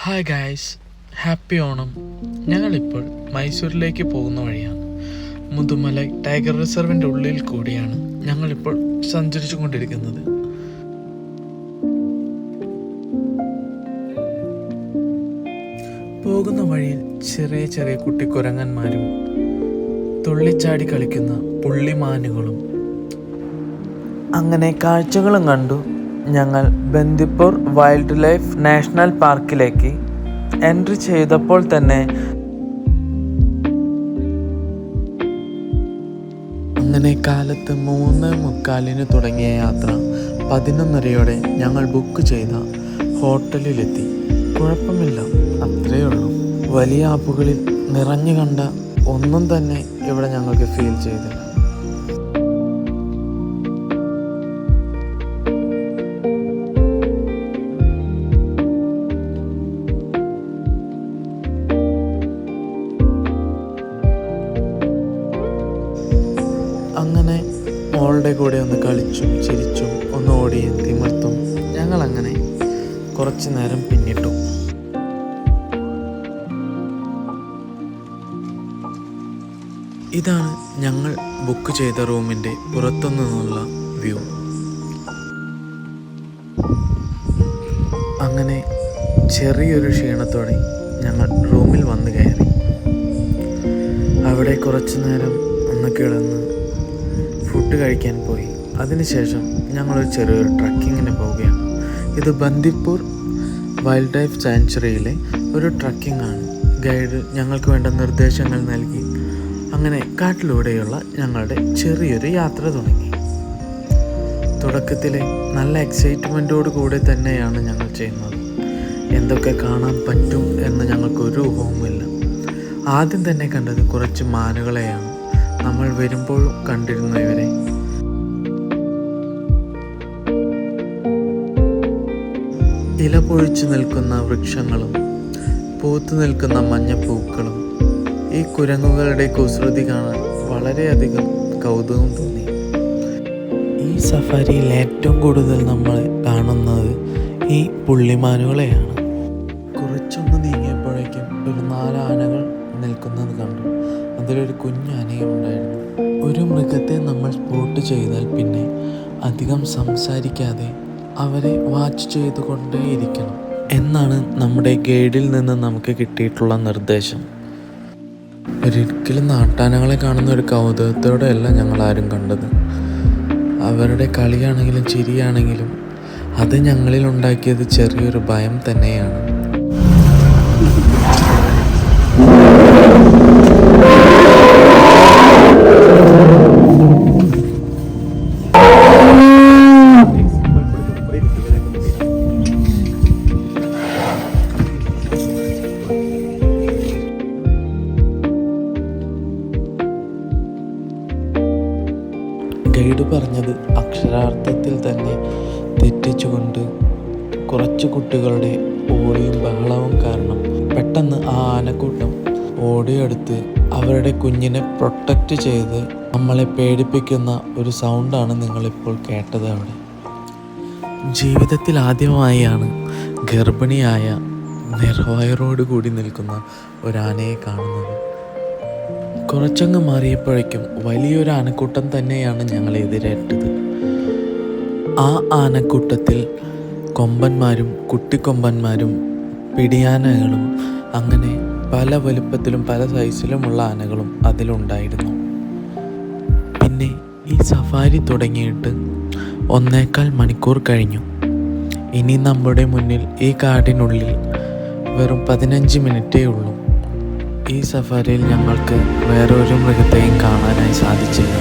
Hi guys, happy Onam. ഞങ്ങളിപ്പോൾ മൈസൂരിലേക്ക് പോകുന്ന വഴിയാണ്. മുതുമലൈ ടൈഗർ റിസർവിൻ്റെ ഉള്ളിൽ കൂടിയാണ് ഞങ്ങളിപ്പോൾ സഞ്ചരിച്ചു കൊണ്ടിരിക്കുന്നത്. പോകുന്ന വഴിയിൽ ചെറിയ ചെറിയ കുട്ടിക്കുരങ്ങന്മാരും തുള്ളിച്ചാടി കളിക്കുന്ന പുള്ളിമാനുകളും അങ്ങനെ കാഴ്ചകളും കണ്ടു ഞങ്ങൾ ബന്ദിപ്പൂർ വൈൽഡ് ലൈഫ് നാഷണൽ പാർക്കിലേക്ക് എൻട്രി ചെയ്തപ്പോൾ തന്നെ അങ്ങനെ കാലത്ത് 3:45 തുടങ്ങിയ യാത്ര 11:30 ഞങ്ങൾ ബുക്ക് ചെയ്ത ഹോട്ടലിലെത്തി. കുഴപ്പമില്ല, അത്രയേ ഉള്ളൂ. വലിയ ആപ്പുകളിൽ നിറഞ്ഞു കണ്ട ഒന്നും തന്നെ ഇവിടെ ഞങ്ങൾക്ക് ഫീൽ ചെയ്തില്ല. അങ്ങനെ മോളുടെ കൂടെ ഒന്ന് കളിച്ചും ചിരിച്ചും ഒന്ന് ഓടിയും തിമിർത്തും ഞങ്ങളങ്ങനെ കുറച്ച് നേരം പിന്നിട്ടു. ഇതാണ് ഞങ്ങൾ ബുക്ക് ചെയ്ത റൂമിൻ്റെ പുറത്തുനിന്നുള്ള വ്യൂ. അങ്ങനെ ചെറിയൊരു ക്ഷീണത്തോടെ ഞങ്ങൾ റൂമിൽ വന്നു കയറി. അവിടെ കുറച്ച് നേരം ഒന്ന് കിടന്ന് ഫുഡ് കഴിക്കാൻ പോയി. അതിനുശേഷം ഞങ്ങളൊരു ചെറിയൊരു ട്രക്കിങ്ങിന് പോവുകയാണ്. ഇത് ബന്ദിപ്പൂർ വൈൽഡ് ലൈഫ് സാങ്ച്വറിയിലെ ഒരു ട്രക്കിംഗ് ആണ്. ഗൈഡ് ഞങ്ങൾക്ക് വേണ്ട നിർദ്ദേശങ്ങൾ നൽകി അങ്ങനെ കാട്ടിലൂടെയുള്ള ഞങ്ങളുടെ ചെറിയൊരു യാത്ര തുടങ്ങി. തുടക്കത്തിലെ നല്ല എക്സൈറ്റ്മെൻറ്റോട് കൂടെ തന്നെയാണ് ഞങ്ങൾ ചെയ്യുന്നത്. എന്തൊക്കെ കാണാൻ പറ്റും എന്ന് ഞങ്ങൾക്കൊരു ഊഹവുമില്ല. ആദ്യം തന്നെ കണ്ടത് കുറച്ച് മാനുകളെയാണ്. നമ്മൾ വരുമ്പോഴും കണ്ടിരുന്നു ഇവരെ. ഇല പൊഴിച്ചു നിൽക്കുന്ന വൃക്ഷങ്ങളും പൂത്തു നിൽക്കുന്ന മഞ്ഞപ്പൂക്കളും ഈ കുരങ്ങുകളുടെ കുസൃതി കാണാൻ വളരെയധികം കൗതുകം തോന്നി. ഈ സഫാരിയിൽ ഏറ്റവും കൂടുതൽ നമ്മൾ കാണുന്നത് ഈ പുള്ളിമാനുകളെയാണ്. കുറച്ചൊന്ന് നീങ്ങിയപ്പോഴേക്കും ഒരു 4 ആനകൾ നിൽക്കുന്നത് കണ്ടു. അതിലൊരു കുഞ്ഞാനയും ഉണ്ടായിരുന്നു. ഒരു മൃഗത്തെ നമ്മൾ സ്പോട്ട് ചെയ്താൽ പിന്നെ അധികം സംസാരിക്കാതെ അവരെ വാച്ച് ചെയ്തുകൊണ്ടേയിരിക്കണം എന്നാണ് നമ്മുടെ ഗൈഡിൽ നിന്ന് നമുക്ക് കിട്ടിയിട്ടുള്ള നിർദ്ദേശം. ഒരിക്കലും നാട്ടാനകളെ കാണുന്ന ഒരു കൗതുകത്തോടെയല്ല ഞങ്ങൾ ആരും കണ്ടത്. അവരുടെ കളിയാണെങ്കിലും ചിരിയാണെങ്കിലും അത് ഞങ്ങളിൽ ഉണ്ടാക്കിയത് ചെറിയൊരു ഭയം തന്നെയാണ്. ഗൈഡ് പറഞ്ഞത് അക്ഷരാർത്ഥത്തിൽ തന്നെ തെറ്റിച്ചുകൊണ്ട് കുറച്ച് കുട്ടികളുടെ ഓടിയും ബഹളവും കാരണം പെട്ടെന്ന് ആ ആനക്കൂട്ടം ഓടിയെടുത്ത് അവരുടെ കുഞ്ഞിനെ പ്രൊട്ടക്റ്റ് ചെയ്ത് നമ്മളെ പേടിപ്പിക്കുന്ന ഒരു സൗണ്ടാണ് നിങ്ങളിപ്പോൾ കേട്ടത്. അവിടെ ജീവിതത്തിൽ ആദ്യമായാണ് ഗർഭിണിയായ നിറവയറോട് കൂടി നിൽക്കുന്ന ഒരാനയെ കാണുന്നത്. കുറച്ചങ്ങ് മാറിയപ്പോഴേക്കും വലിയൊരു ആനക്കൂട്ടം തന്നെയാണ് ഞങ്ങളെ എതിരേറ്റത്. ആ ആനക്കൂട്ടത്തിൽ കൊമ്പന്മാരും കുട്ടിക്കൊമ്പന്മാരും പിടിയാനകളും അങ്ങനെ പല വലുപ്പത്തിലും പല സൈസിലുമുള്ള ആനകളും അതിലുണ്ടായിരുന്നു. പിന്നെ ഈ സഫാരി തുടങ്ങിയിട്ട് 1.25 മണിക്കൂർ കഴിഞ്ഞു. ഇനി നമ്മുടെ മുന്നിൽ ഈ കാടിനുള്ളിൽ വെറും 15 മിനിറ്റേ ഉള്ളൂ. ഈ സഫാരിയിൽ ഞങ്ങൾക്ക് വേറെ ഒരു മൃഗത്തെയും കാണാനായി സാധിച്ചില്ല.